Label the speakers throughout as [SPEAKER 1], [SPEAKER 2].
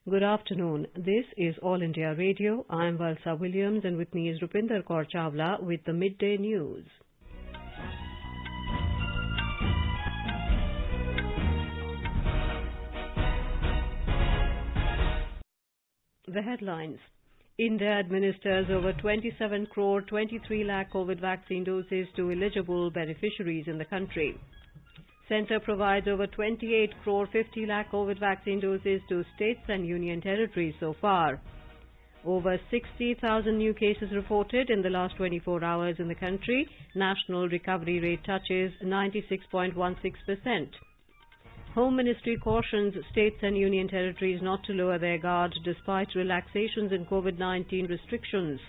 [SPEAKER 1] Good afternoon. This is All India Radio. I am Valsa Williams and with me is Rupinder Kaur Chawla with the Midday News. The headlines. India administers over 27 crore 23 lakh COVID vaccine doses to eligible beneficiaries in the country. Centre provides over 28 crore 50 lakh COVID vaccine doses to states and union territories so far. Over 60,000 new cases reported in the last 24 hours in the country. National recovery rate touches 96.16%. Home Ministry cautions states and union territories not to lower their guard despite relaxations in COVID-19 restrictions.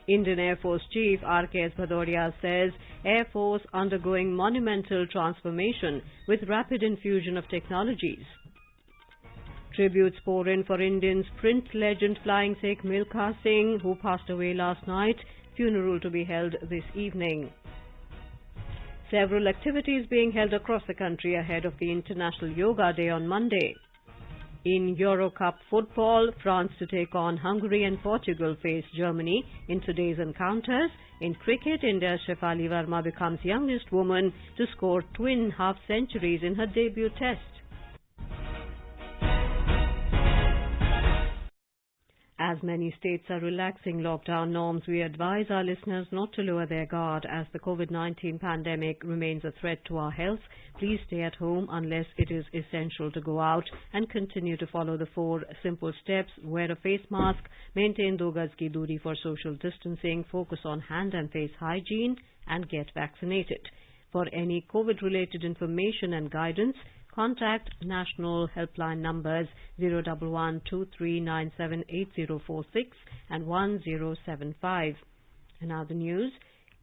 [SPEAKER 1] Indian Air Force Chief R.K.S. Bhadauria says Air Force undergoing monumental transformation with rapid infusion of technologies. Tributes pour in for Indian sprint legend flying Sikh Milkha Singh, who passed away last night. Funeral to be held this evening. Several activities being held across the country ahead of the International Yoga Day on Monday. In Euro Cup football, France to take on Hungary and Portugal face Germany in today's encounters. In cricket, India's Shefali Verma becomes youngest woman to score twin half-centuries in her debut test. As many states are relaxing lockdown norms, we advise our listeners not to lower their guard as the COVID-19 pandemic remains a threat to our health. Please stay at home unless it is essential to go out and continue to follow the 4 simple steps. Wear a face mask, maintain 2 gaz ki duri for social distancing, focus on hand and face hygiene and get vaccinated. For any COVID-related information and guidance, contact national helpline numbers 011 2397 8046 and 1075. And now the news.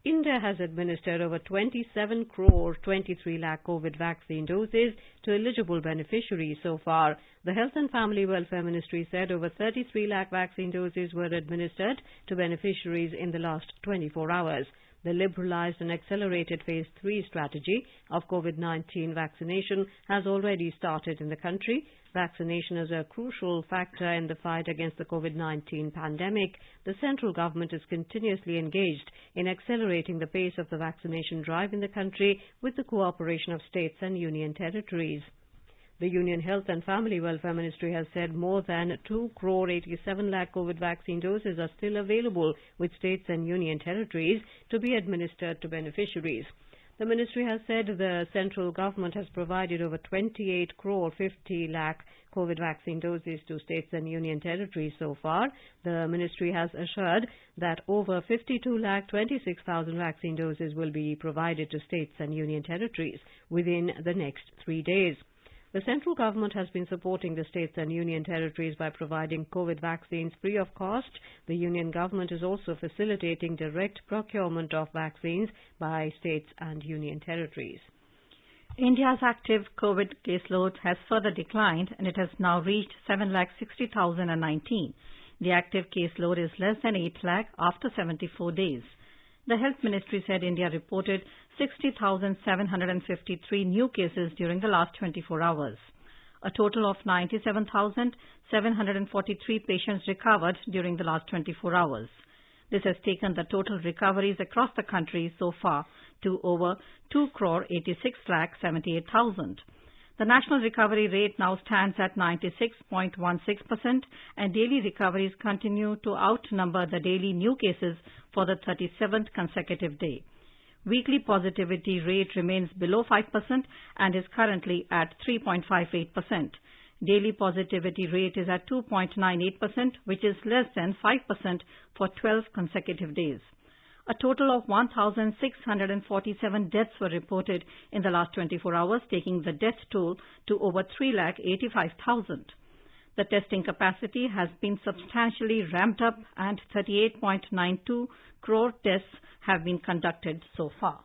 [SPEAKER 1] India has administered over 27 crore 23 lakh COVID vaccine doses to eligible beneficiaries so far. The Health and Family Welfare Ministry said over 33 lakh vaccine doses were administered to beneficiaries in the last 24 hours. The liberalized and accelerated Phase 3 strategy of COVID-19 vaccination has already started in the country. Vaccination is a crucial factor in the fight against the COVID-19 pandemic. The central government is continuously engaged in accelerating the pace of the vaccination drive in the country with the cooperation of states and union territories. The Union Health and Family Welfare Ministry has said more than 2 crore 87 lakh COVID vaccine doses are still available with states and union territories to be administered to beneficiaries. The ministry has said the central government has provided over 28 crore 50 lakh COVID vaccine doses to states and union territories so far. The ministry has assured that over 52 lakh 26,000 vaccine doses will be provided to states and union territories within the next 3 days. The central government has been supporting the states and union territories by providing COVID vaccines free of cost. The union government is also facilitating direct procurement of vaccines by states and union territories.
[SPEAKER 2] India's active COVID caseload has further declined and it has now reached 7,60,019. The active caseload is less than 8 lakh after 74 days. The Health Ministry said India reported 60,753 new cases during the last 24 hours. A total of 97,743 patients recovered during the last 24 hours. This has taken the total recoveries across the country so far to over 2 crore 86 lakh 78,000. The national recovery rate now stands at 96.16% and daily recoveries continue to outnumber the daily new cases for the 37th consecutive day. Weekly positivity rate remains below 5% and is currently at 3.58%. Daily positivity rate is at 2.98%, which is less than 5% for 12 consecutive days. A total of 1,647 deaths were reported in the last 24 hours, taking the death toll to over 3,85,000. The testing capacity has been substantially ramped up and 38.92 crore tests have been conducted so far.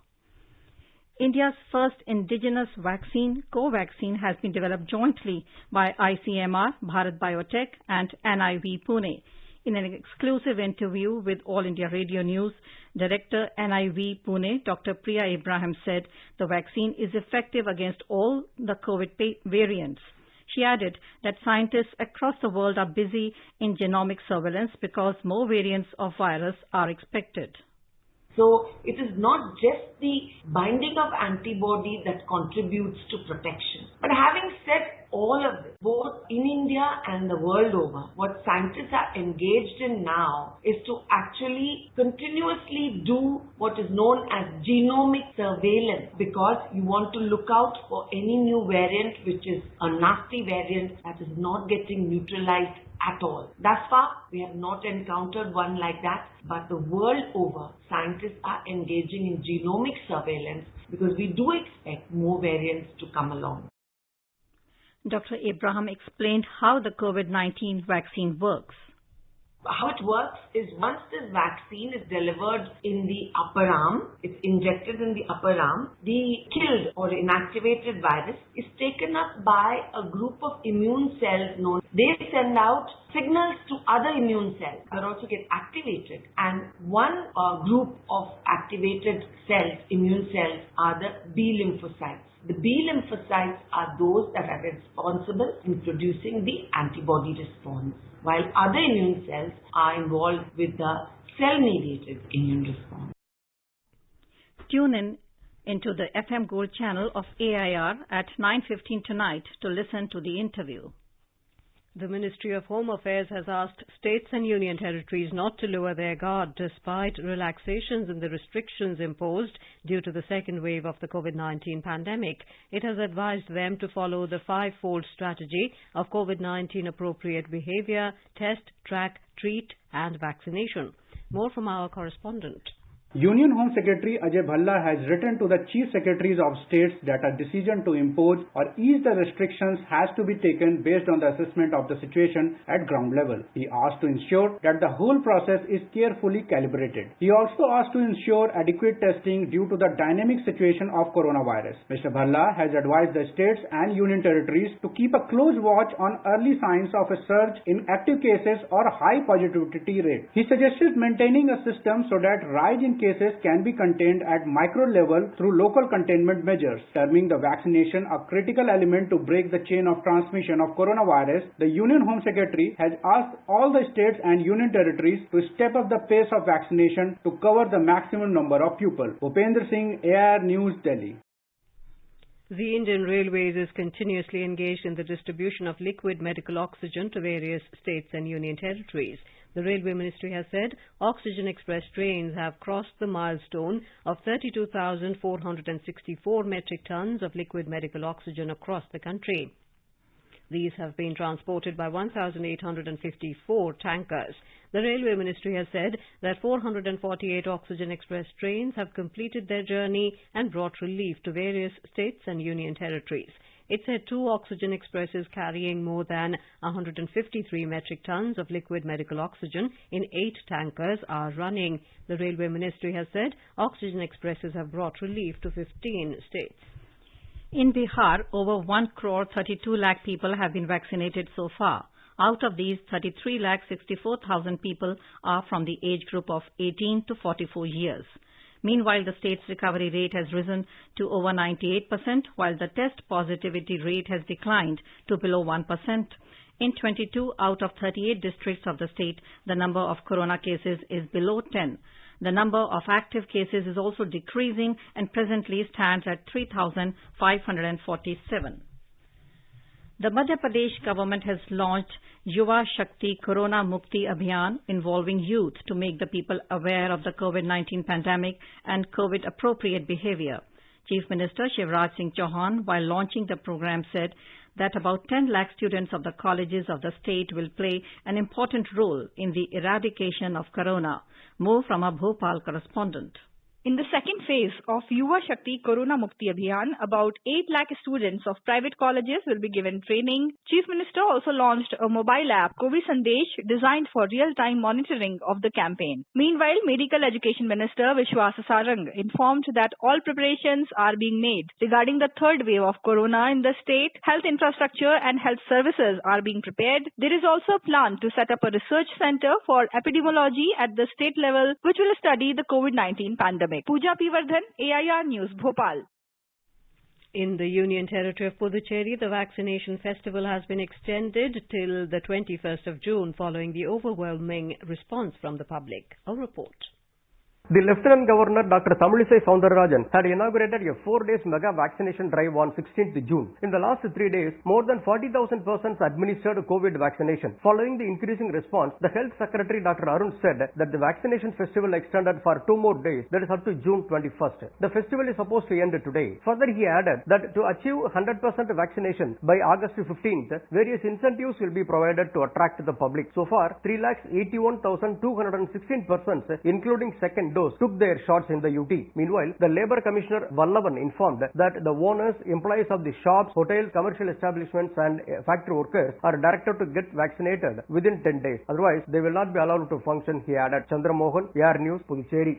[SPEAKER 2] India's first indigenous vaccine, Covaxin, has been developed jointly by ICMR, Bharat Biotech and NIV Pune. In an exclusive interview with All India Radio News, Director NIV Pune, Dr. Priya Abraham said the vaccine is effective against all the COVID variants. She added that scientists across the world are busy in genomic surveillance because more variants of virus are expected.
[SPEAKER 3] So it is not just the binding of antibody that contributes to protection. But having said all of this, both in India and the world over, what scientists are engaged in now is to actually continuously do what is known as genomic surveillance, because you want to look out for any new variant which is a nasty variant that is not getting neutralized at all. Thus far, we have not encountered one like that, but the world over, scientists are engaging in genomic surveillance because we do expect more variants to come along.
[SPEAKER 2] Dr. Abraham explained how the COVID-19 vaccine works.
[SPEAKER 3] How it works is once this vaccine is delivered in the upper arm, it's injected in the upper arm, the killed or inactivated virus is taken up by a group of immune cells known. They send out signals to other immune cells that also get activated, and one group of activated cells, immune cells, are the B lymphocytes. The B lymphocytes are those that are responsible in producing the antibody response, while other immune cells are involved with the cell-mediated immune response.
[SPEAKER 2] Tune in into the FM Gold channel of AIR at 9:15 tonight to listen to the interview.
[SPEAKER 1] The Ministry of Home Affairs has asked states and union territories not to lower their guard despite relaxations in the restrictions imposed due to the second wave of the COVID-19 pandemic. It has advised them to follow the five-fold strategy of COVID-19 appropriate behavior, test, track, treat and vaccination. More from our correspondent.
[SPEAKER 4] Union Home Secretary Ajay Bhalla has written to the Chief Secretaries of States that a decision to impose or ease the restrictions has to be taken based on the assessment of the situation at ground level. He asked to ensure that the whole process is carefully calibrated. He also asked to ensure adequate testing due to the dynamic situation of coronavirus. Mr. Bhalla has advised the states and union territories to keep a close watch on early signs of a surge in active cases or high positivity rate. He suggested maintaining a system so that rise in cases can be contained at micro level through local containment measures, terming the vaccination a critical element to break the chain of transmission of coronavirus. The Union Home Secretary has asked all the states and union territories to step up the pace of vaccination to cover the maximum number of people. Bhupendra Singh, AIR News, Delhi.
[SPEAKER 1] The Indian Railways is continuously engaged in the distribution of liquid medical oxygen to various states and union territories. The Railway Ministry has said Oxygen Express trains have crossed the milestone of 32,464 metric tons of liquid medical oxygen across the country. These have been transported by 1,854 tankers. The Railway Ministry has said that 448 Oxygen Express trains have completed their journey and brought relief to various states and union territories. It said 2 Oxygen Expresses carrying more than 153 metric tons of liquid medical oxygen in 8 tankers are running. The Railway Ministry has said Oxygen Expresses have brought relief to 15 states.
[SPEAKER 2] In Bihar, over 1,32 lakh people have been vaccinated so far. Out of these, 33,64,000 people are from the age group of 18 to 44 years. Meanwhile, the state's recovery rate has risen to over 98%, while the test positivity rate has declined to below 1%. In 22 out of 38 districts of the state, the number of corona cases is below 10. The number of active cases is also decreasing and presently stands at 3,547. The Madhya Pradesh government has launched Yuva Shakti Corona Mukti Abhiyan involving youth to make the people aware of the COVID-19 pandemic and COVID-appropriate behavior. Chief Minister Shivraj Singh Chauhan, while launching the program, said that about 10 lakh students of the colleges of the state will play an important role in the eradication of corona. More from our Bhopal correspondent.
[SPEAKER 5] In the second phase of Yuva Shakti Corona Mukti Abhiyan, about 8 lakh students of private colleges will be given training. Chief Minister also launched a mobile app, Covid Sandesh, designed for real-time monitoring of the campaign. Meanwhile, Medical Education Minister Vishwas Sarang informed that all preparations are being made regarding the third wave of corona in the state. Health infrastructure and health services are being prepared. There is also a plan to set up a research center for epidemiology at the state level, which will study the COVID-19 pandemic. Pooja P. Vardhan, AIR News, Bhopal.
[SPEAKER 1] In the Union Territory of Puducherry, the vaccination festival has been extended till the 21st of June following the overwhelming response from the public. A report.
[SPEAKER 6] The Lieutenant Governor Dr. Tamilisai Soundararajan had inaugurated a 4-day mega vaccination drive on 16th June. In the last 3 days, more than 40,000 persons administered COVID vaccination. Following the increasing response, the Health Secretary Dr. Arun said that the vaccination festival extended for 2 more days, that is up to June 21st. The festival is supposed to end today. Further, he added that to achieve 100% vaccination by August 15th, various incentives will be provided to attract the public. So far, 381,216 persons, including second dose, took their shots in the UT. Meanwhile, the Labour Commissioner Vallavan informed that the owners, employees of the shops, hotels, commercial establishments and factory workers are directed to get vaccinated within 10 days. Otherwise, they will not be allowed to function, he added. Chandramohan, AR News, Puducherry.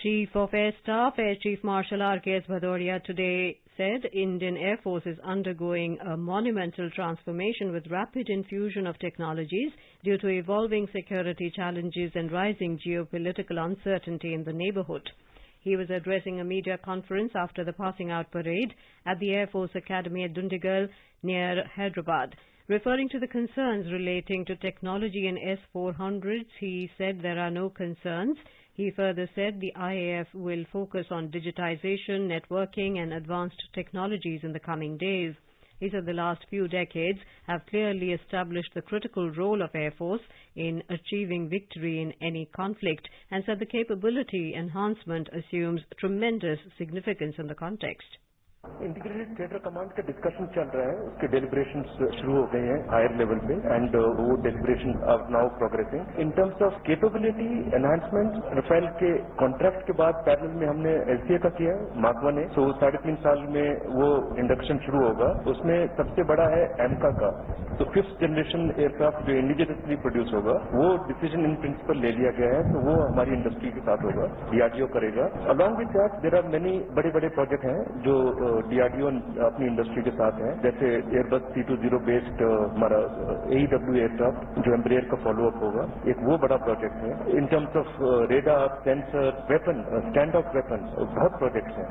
[SPEAKER 1] Chief of Air Staff, Air Chief Marshal R.K.S. Bhadoria today said Indian Air Force is undergoing a monumental transformation with rapid infusion of technologies due to evolving security challenges and rising geopolitical uncertainty in the neighbourhood. He was addressing a media conference after the passing out parade at the Air Force Academy at Dundigal near Hyderabad. Referring to the concerns relating to technology in S-400s, he said there are no concerns. He further said the IAF will focus on digitization, networking and advanced technologies in the coming days. He said the last few decades have clearly established the critical role of Air Force in achieving victory in any conflict and said the capability enhancement assumes tremendous significance in the context.
[SPEAKER 7] Integrated theatre command का discussion चल रहा है, उसके deliberations शुरू हो गए हैं higher level पे एंड वो deliberation are now progressing in terms of capability enhancement. Rafale के कॉन्ट्रैक्ट के बाद पैरेलल में हमने एलसीए का किया मार्क 1 है, सो 3.5 साल में वो इंडक्शन शुरू होगा. उसमें सबसे बड़ा है एमका का, तो 5th जनरेशन एयरक्राफ्ट जो इंडिजिनसली प्रोड्यूस होगा वो डिसीजन इन प्रिंसिपल ले लिया गया है, तो वो हमारी इंडस्ट्री के साथ होगा, डीआरडीओ करेगा. Along with that there are many बड़े बड़े प्रोजेक्ट हैं जो डीआरडीओ अपनी इंडस्ट्री के साथ है, जैसे एयरबस C20 बेस्ड हमारा AEW एयरक्राफ्ट जो एम्ब्रेयर का फॉलोअप होगा, एक वो बड़ा प्रोजेक्ट है. इन terms of radar, sensor, weapon, stand of weapon, बहुत प्रोजेक्ट्स हैं.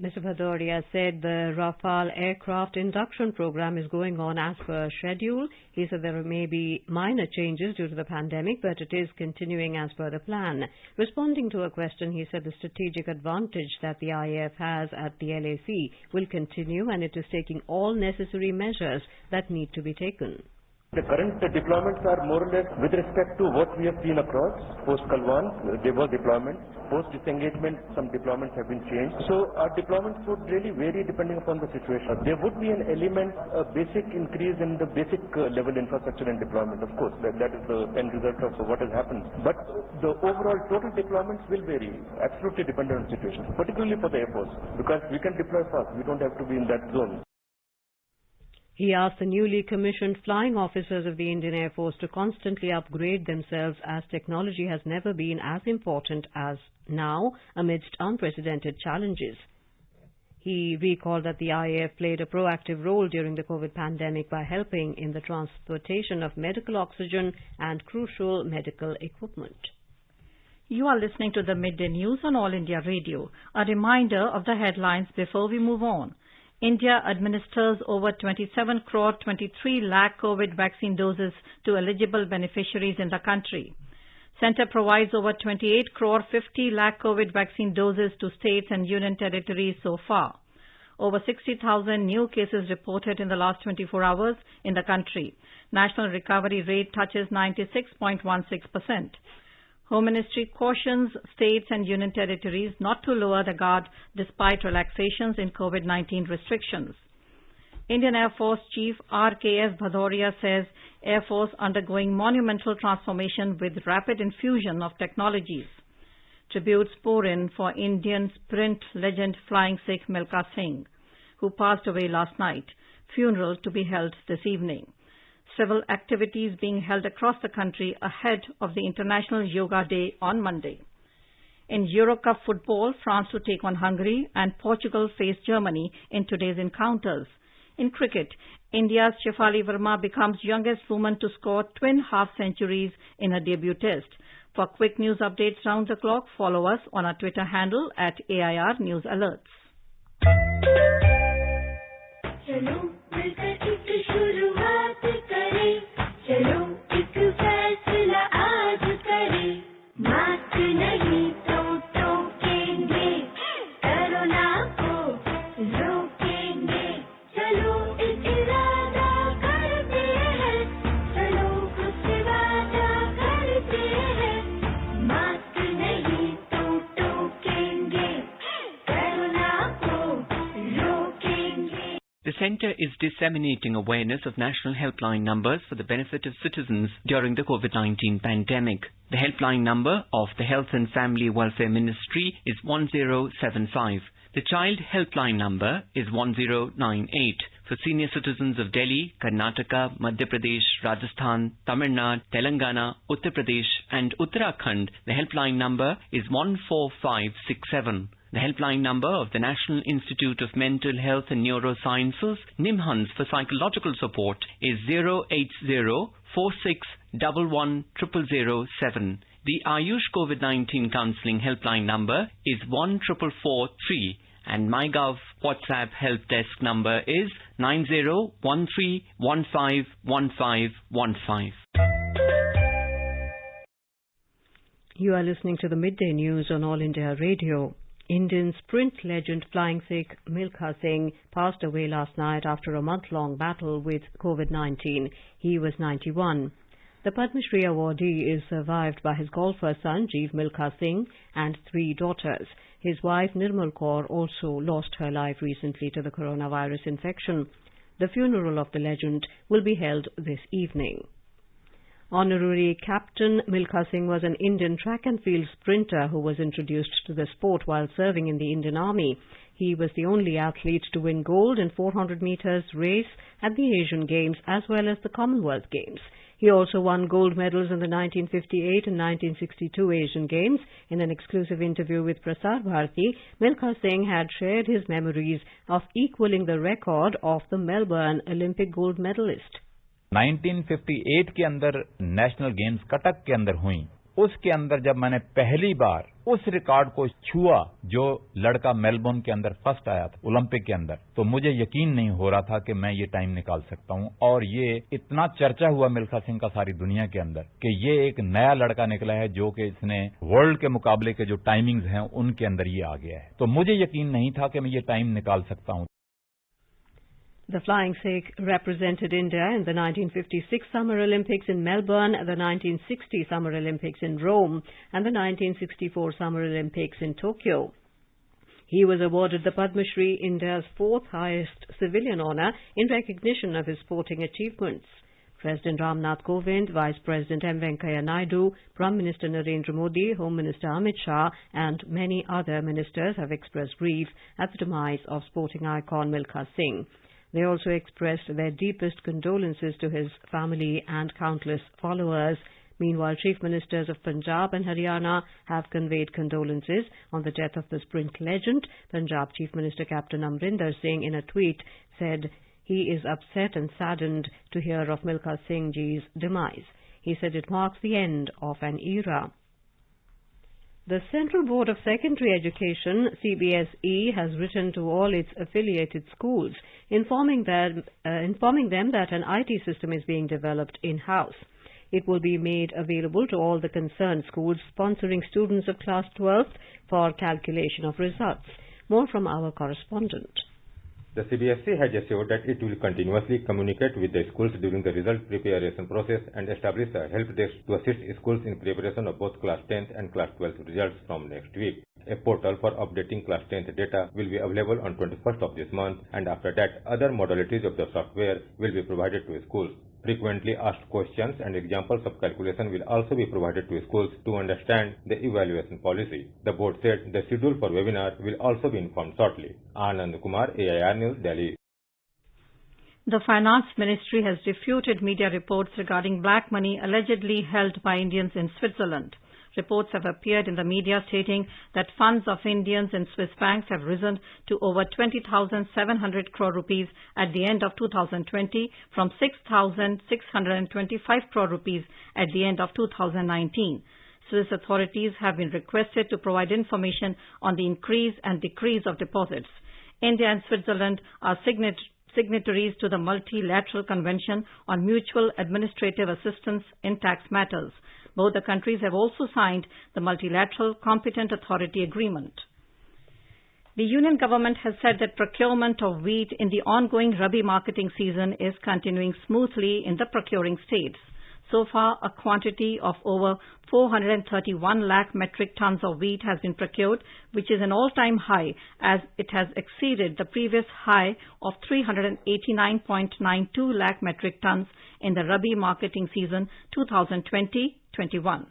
[SPEAKER 1] Mr. Bhadoria said the Rafale aircraft induction program is going on as per schedule. He said there may be minor changes due to the pandemic, but it is continuing as per the plan. Responding to a question, he said the strategic advantage that the IAF has at the LAC will continue and it is taking all necessary measures that need to be taken.
[SPEAKER 7] The current deployments are more or less with respect to what we have seen across. Post Kalwan, there were deployments. Post disengagement, some deployments have been changed. So our deployments would really vary depending upon the situation. There would be an element, a basic increase in the basic level infrastructure and deployment. Of course, that is the end result of what has happened. But the overall total deployments will vary, absolutely dependent on the situation, particularly for the Air Force, because we can deploy fast. We don't have to be in that zone.
[SPEAKER 1] He asked the newly commissioned flying officers of the Indian Air Force to constantly upgrade themselves as technology has never been as important as now amidst unprecedented challenges. He recalled that the IAF played a proactive role during the COVID pandemic by helping in the transportation of medical oxygen and crucial medical equipment.
[SPEAKER 2] You are listening to the Midday News on All India Radio. A reminder of the headlines before we move on. India administers over 27 crore 23 lakh COVID vaccine doses to eligible beneficiaries in the country. Centre provides over 28 crore 50 lakh COVID vaccine doses to states and union territories so far. Over 60,000 new cases reported in the last 24 hours in the country. National recovery rate touches 96.16%. Home Ministry cautions states and union territories not to lower the guard despite relaxations in COVID-19 restrictions. Indian Air Force Chief R.K.S. Bhadoria says Air Force undergoing monumental transformation with rapid infusion of technologies. Tributes pour in for Indian sprint legend flying Sikh Milkha Singh, who passed away last night. Funeral to be held this evening. Several activities being held across the country ahead of the International Yoga Day on Monday. In Euro Cup football, France to take on Hungary and Portugal face Germany in today's encounters. In cricket, India's Shefali Verma becomes youngest woman to score twin half-centuries in her debut test. For quick news updates round the clock, follow us on our Twitter handle @AIR News Alerts.
[SPEAKER 8] चलो मिलकर एक शुरुआत करें, चलो एक फैसला आज करें, मास्क नहीं तो टोकेंगे, कोरोना को रोकेंगे, चलो एक इरादा करते हैं, चलो कुछ वादा करते हैं, मास्क नहीं तो टोकेंगे, कोरोना को रोकेंगे.
[SPEAKER 9] The Centre is disseminating awareness of national helpline numbers for the benefit of citizens during the COVID-19 pandemic. The helpline number of the Health and Family Welfare Ministry is 1075. The Child Helpline number is 1098. For senior citizens of Delhi, Karnataka, Madhya Pradesh, Rajasthan, Tamil Nadu, Telangana, Uttar Pradesh and Uttarakhand, the helpline number is 14567. The helpline number of the National Institute of Mental Health and Neurosciences, NIMHANS, for psychological support is 08046110007. The Ayush COVID-19 Counselling helpline number is 14443. And MyGov WhatsApp help desk number is 9013151515.
[SPEAKER 1] You are listening to the Midday News on All India Radio. Indian sprint legend Flying Sikh Milkha Singh passed away last night after a month-long battle with COVID-19. He was 91. The Padma Shri awardee is survived by his golfer son Jeev Milkha Singh and 3 daughters. His wife Nirmal Kaur also lost her life recently to the coronavirus infection. The funeral of the legend will be held this evening. Honorary Captain Milkha Singh was an Indian track and field sprinter who was introduced to the sport while serving in the Indian Army. He was the only athlete to win gold in 400 meters race at the Asian Games as well as the Commonwealth Games. He also won gold medals in the 1958 and 1962 Asian Games. In an exclusive interview with Prasar Bharati, Milkha Singh had shared his memories of equaling the record of the Melbourne Olympic gold medalist.
[SPEAKER 10] 1958 के अंदर national games Cuttack के अंदर हुई, उसके अंदर जब मैंने पहली बार उस रिकॉर्ड को छुआ जो लड़का मेलबोर्न के अंदर फर्स्ट आया था ओलंपिक के अंदर, तो मुझे यकीन नहीं हो रहा था कि मैं ये टाइम निकाल सकता हूं। और ये इतना चर्चा हुआ मिल्खा सिंह का सारी दुनिया के अंदर कि ये एक नया लड़का निकला है जो कि इसने वर्ल्ड के मुकाबले के जो टाइमिंग्स हैं उनके अंदर ये आ गया है। तो मुझे यकीन नहीं था कि मैं ये टाइम निकाल सकता हूं।
[SPEAKER 1] The Flying Sikh represented India in the 1956 Summer Olympics in Melbourne, the 1960 Summer Olympics in Rome, and the 1964 Summer Olympics in Tokyo. He was awarded the Padma Shri, India's 4th highest civilian honour, in recognition of his sporting achievements. President Ramnath Kovind, Vice President M. Venkaiah Naidu, Prime Minister Narendra Modi, Home Minister Amit Shah and many other ministers have expressed grief at the demise of sporting icon Milkha Singh. They also expressed their deepest condolences to his family and countless followers. Meanwhile, Chief Ministers of Punjab and Haryana have conveyed condolences on the death of the sprint legend. Punjab Chief Minister Captain Amrinder Singh in a tweet said he is upset and saddened to hear of Milkha Singh Ji's demise. He said it marks the end of an era. The Central Board of Secondary Education, CBSE, has written to all its affiliated schools, informing them that an IT system is being developed in-house. It will be made available to all the concerned schools sponsoring students of Class 12th for calculation of results. More from our correspondent.
[SPEAKER 11] The CBSE has assured that it will continuously communicate with the schools during the result preparation process and establish a help desk to assist schools in preparation of both Class 10th and Class 12th results from next week. A portal for updating Class 10th data will be available on 21st of this month, and after that, other modalities of the software will be provided to schools. Frequently asked questions and examples of calculation will also be provided to schools to understand the evaluation policy. The board said the schedule for webinar will also be informed shortly. Anand Kumar, AIR News, Delhi.
[SPEAKER 2] The Finance Ministry has refuted media reports regarding black money allegedly held by Indians in Switzerland. Reports have appeared in the media stating that funds of Indians in Swiss banks have risen to over 20,700 crore rupees at the end of 2020 from 6,625 crore rupees at the end of 2019. Swiss authorities have been requested to provide information on the increase and decrease of deposits. India and Switzerland are signatories to the Multilateral Convention on Mutual Administrative Assistance in Tax Matters. Both the countries have also signed the Multilateral Competent Authority Agreement. The Union Government has said that procurement of wheat in the ongoing Rabi marketing season is continuing smoothly in the procuring states. So far, a quantity of over 431 lakh metric tons of wheat has been procured, which is an all-time high as it has exceeded the previous high of 389.92 lakh metric tons in the Rabi marketing season 2020-21.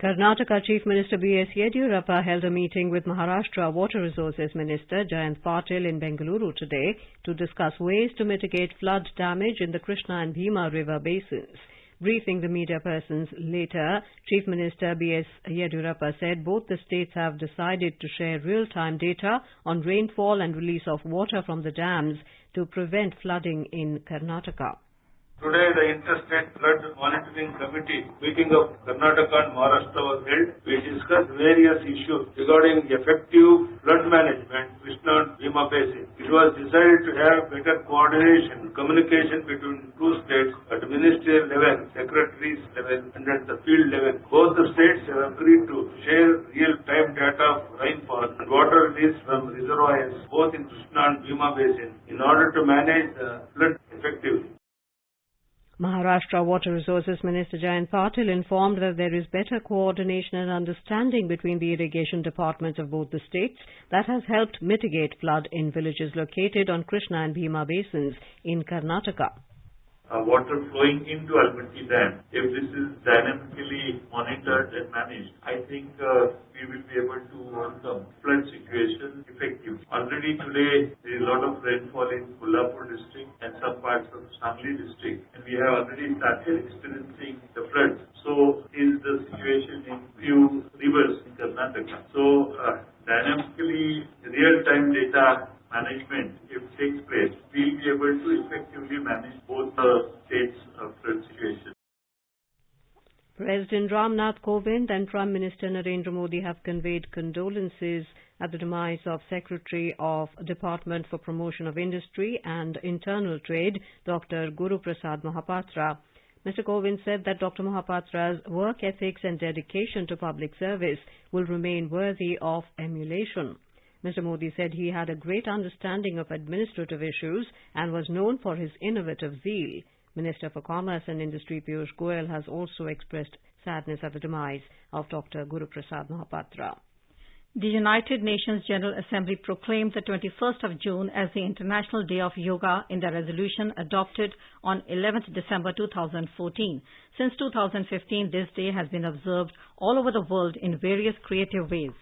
[SPEAKER 1] Karnataka Chief Minister B.S. Yediyurappa held a meeting with Maharashtra Water Resources Minister Jayant Patil in Bengaluru today to discuss ways to mitigate flood damage in the Krishna and Bhima river basins. Briefing the media persons later, Chief Minister B.S. Yediyurappa said both the states have decided to share real-time data on rainfall and release of water from the dams to prevent flooding in Karnataka.
[SPEAKER 12] Today, the Interstate Flood Monitoring Committee meeting of Karnataka and Maharashtra was held. We discussed various issues regarding effective flood management, Krishna and Bhima basin. It was decided to have better coordination, communication between two states at ministerial level, secretaries level, and at the field level. Both the states have agreed to share real-time data of rainfall and water release from reservoirs, both in Krishna and Bhima basin, in order to manage the flood effectively.
[SPEAKER 1] Maharashtra Water Resources Minister Jayant Patil informed that there is better coordination and understanding between the irrigation departments of both the states that has helped mitigate flood in villages located on Krishna and Bhima basins in Karnataka.
[SPEAKER 12] Water flowing into Almaty Dam, if this is dynamically monitored and managed, I think we will be able to overcome flood situation effectively. Already today, there is a lot of rainfall in Kolhapur district and some parts of Sangli district, and we have already started experiencing the floods. So is the situation in few rivers in Karnataka. So dynamically, real-time data management, if takes place, we will be able to effectively manage both the states' flood situation.
[SPEAKER 1] President Ramnath Kovind and Prime Minister Narendra Modi have conveyed condolences at the demise of Secretary of Department for Promotion of Industry and Internal Trade, Dr. Guru Prasad Mohapatra. Mr. Kovind said that Dr. Mohapatra's work ethics and dedication to public service will remain worthy of emulation. Mr. Modi said he had a great understanding of administrative issues and was known for his innovative zeal. Minister for Commerce and Industry Piyush Goyal has also expressed sadness at the demise of Dr. Guru Prasad Mohapatra.
[SPEAKER 2] The United Nations General Assembly proclaimed the 21st of June as the International Day of Yoga in the resolution adopted on 11th December 2014. Since 2015, this day has been observed all over the world in various creative ways.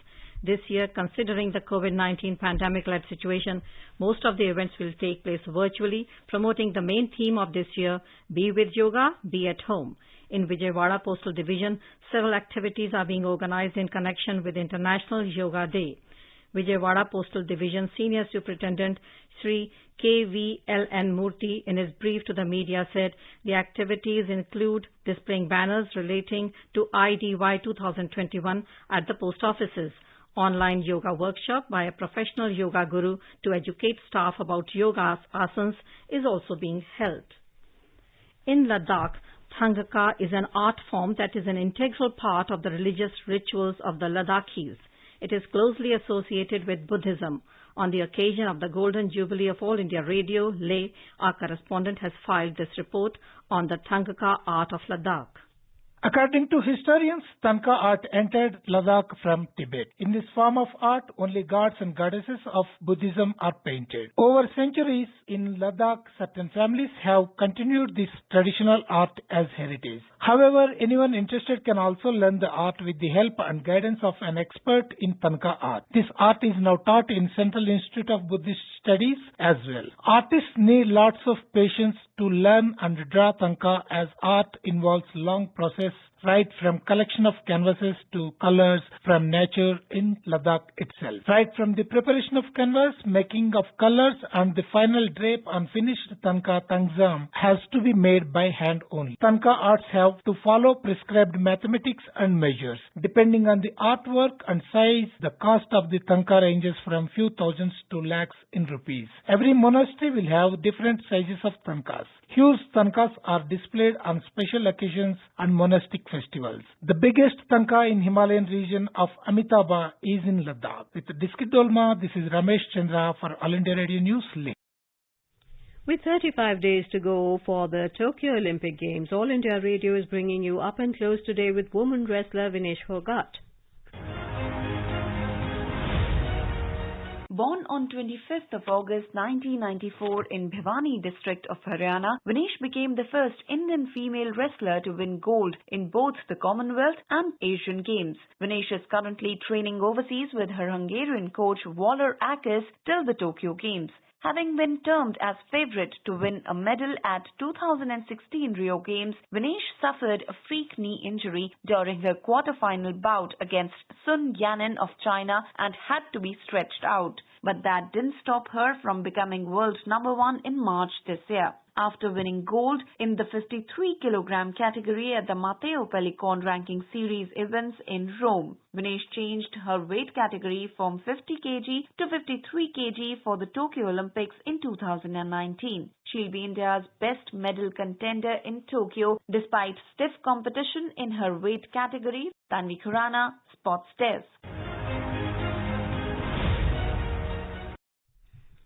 [SPEAKER 2] This year, considering the COVID-19 pandemic-led situation, most of the events will take place virtually, promoting the main theme of this year, Be with Yoga, Be at Home. In Vijayawada Postal Division, several activities are being organized in connection with International Yoga Day. Vijayawada Postal Division Senior Superintendent Sri K.V.L.N. Murthy, in his brief to the media, said the activities include displaying banners relating to IDY 2021 at the post offices, online yoga workshop by a professional yoga guru to educate staff about yoga asanas is also being held. In Ladakh, Thangka is an art form that is an integral part of the religious rituals of the Ladakhis. It is closely associated with Buddhism. On the occasion of the Golden Jubilee of All India Radio, Leh, our correspondent has filed this report on the Thangka art of Ladakh.
[SPEAKER 13] According to historians, Thangka art entered Ladakh from Tibet. In this form of art, only gods and goddesses of Buddhism are painted. Over centuries in Ladakh, certain families have continued this traditional art as heritage. However, anyone interested can also learn the art with the help and guidance of an expert in Thangka art. This art is now taught in Central Institute of Buddhist Studies as well. Artists need lots of patience to learn and draw Thangka, as art involves long process ranges right from collection of canvases to colors from nature in Ladakh itself. Right from the preparation of canvas, making of colors and the final drape on finished tanka tangzam has to be made by hand only. Tanka arts have to follow prescribed mathematics and measures. Depending on the artwork and size, the cost of the tanka ranges from few thousands to lakhs in rupees. Every monastery will have different sizes of tankas. Huge tankas are displayed on special occasions and monastic festivals. The biggest tanka in Himalayan region of Amitabha is in Ladakh. With Diskit Dolma, this is Ramesh Chandra for All India Radio News.
[SPEAKER 1] With 35 days to go for the Tokyo Olympic Games, All India Radio is bringing you Up and Close today with woman wrestler Vinesh Phogat.
[SPEAKER 14] Born on 25th of August 1994 in Bhiwani district of Haryana, Vinesh became the first Indian female wrestler to win gold in both the Commonwealth and Asian Games. Vinesh is currently training overseas with her Hungarian coach Waller Akis till the Tokyo Games. Having been termed as favourite to win a medal at 2016 Rio Games, Vinesh suffered a freak knee injury during her quarter-final bout against Sun Yanin of China and had to be stretched out. But that didn't stop her from becoming world number 1 in March this year. After winning gold in the 53 kg category at the Matteo Pellicon Ranking Series events in Rome, Vinesh changed her weight category from 50 kg to 53 kg for the Tokyo Olympics in 2019. She'll be India's best medal contender in Tokyo despite stiff competition in her weight category. Tanvi Khurana, Sports Desk.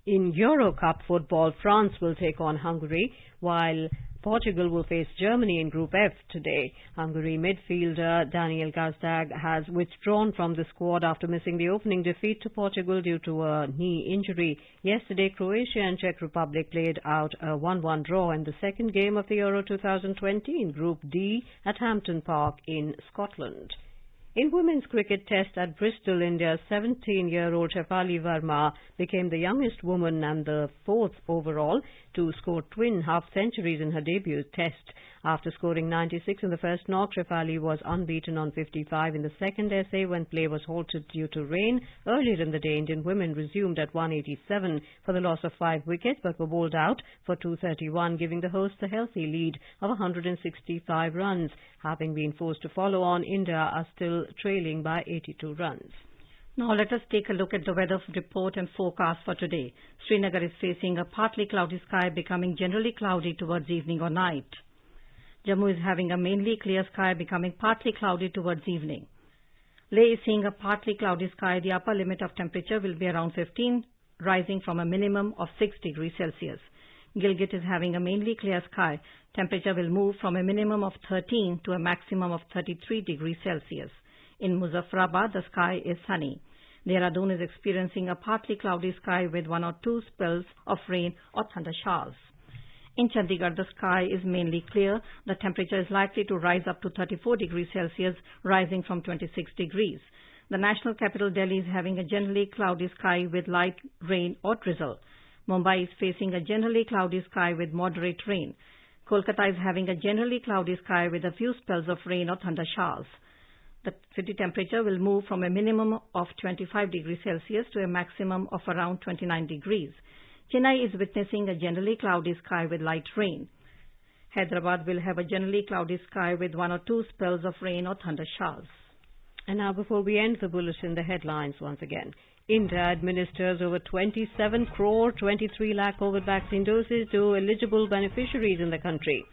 [SPEAKER 1] In Euro Cup football, France will take on Hungary, while Portugal will face Germany in Group F today. Hungary midfielder Daniel Gazdag has withdrawn from the squad after missing the opening defeat to Portugal due to a knee injury. Yesterday, Croatia and Czech Republic played out a 1-1 draw in the second game of the Euro 2020 in Group D at Hampton Park in Scotland. In women's cricket test at Bristol, India's 17-year-old Shefali Verma became the youngest woman and the fourth overall to score twin half-centuries in her debut test. After scoring 96 in the first knock, Shefali was unbeaten on 55 in the second essay when play was halted due to rain. Earlier in the day, Indian women resumed at 187 for the loss of 5 wickets but were bowled out for 231, giving the hosts a healthy lead of 165 runs. Having been forced to follow on, India are still trailing by 82 runs.
[SPEAKER 2] Now let us take a look at the weather report and forecast for today. Srinagar is facing a partly cloudy sky, becoming generally cloudy towards evening or night. Jammu is having a mainly clear sky, becoming partly cloudy towards evening. Leh is seeing a partly cloudy sky. The upper limit of temperature will be around 15, rising from a minimum of 6 degrees Celsius. Gilgit is having a mainly clear sky. Temperature will move from a minimum of 13 to a maximum of 33 degrees Celsius. In Muzaffarabad, the sky is sunny. Dehradun is experiencing a partly cloudy sky with 1 or 2 spells of rain or thunder showers. In Chandigarh, the sky is mainly clear. The temperature is likely to rise up to 34 degrees Celsius, rising from 26 degrees. The national capital, Delhi, is having a generally cloudy sky with light rain or drizzle. Mumbai is facing a generally cloudy sky with moderate rain. Kolkata is having a generally cloudy sky with a few spells of rain or thunder showers. The city temperature will move from a minimum of 25 degrees Celsius to a maximum of around 29 degrees. Chennai is witnessing a generally cloudy sky with light rain. Hyderabad will have a generally cloudy sky with 1 or 2 spells of rain or thunder showers.
[SPEAKER 1] And now, before we end the bulletin, the headlines once again. India administers over 27 crore 23 lakh COVID vaccine doses to eligible beneficiaries in the country.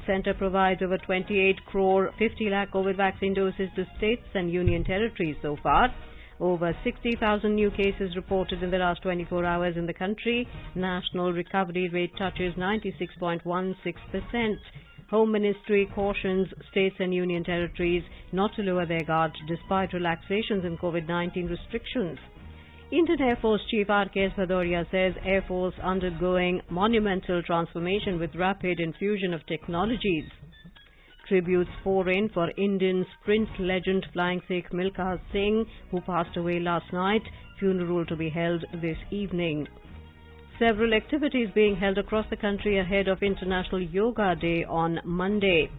[SPEAKER 1] Centre provides over 28 crore 50 lakh COVID vaccine doses to states and union territories so far. Over 60,000 new cases reported in the last 24 hours in the country. National recovery rate touches 96.16%. Home Ministry cautions states and union territories not to lower their guard despite relaxations in COVID-19 restrictions. Indian Air Force Chief R.K.S. Bhadoria says Air Force undergoing monumental transformation with rapid infusion of technologies. Tributes pour in for Indian sprint legend Flying Sikh Milkha Singh, who passed away last night. Funeral to be held this evening. Several activities being held across the country ahead of International Yoga Day on Monday.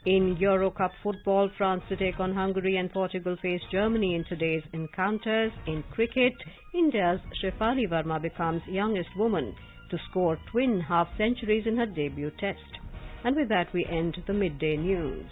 [SPEAKER 1] In Euro Cup football, France to take on Hungary and Portugal face Germany in today's encounters. In cricket, India's Shefali Verma becomes youngest woman to score twin half-centuries in her debut test. And with that, we end the midday news.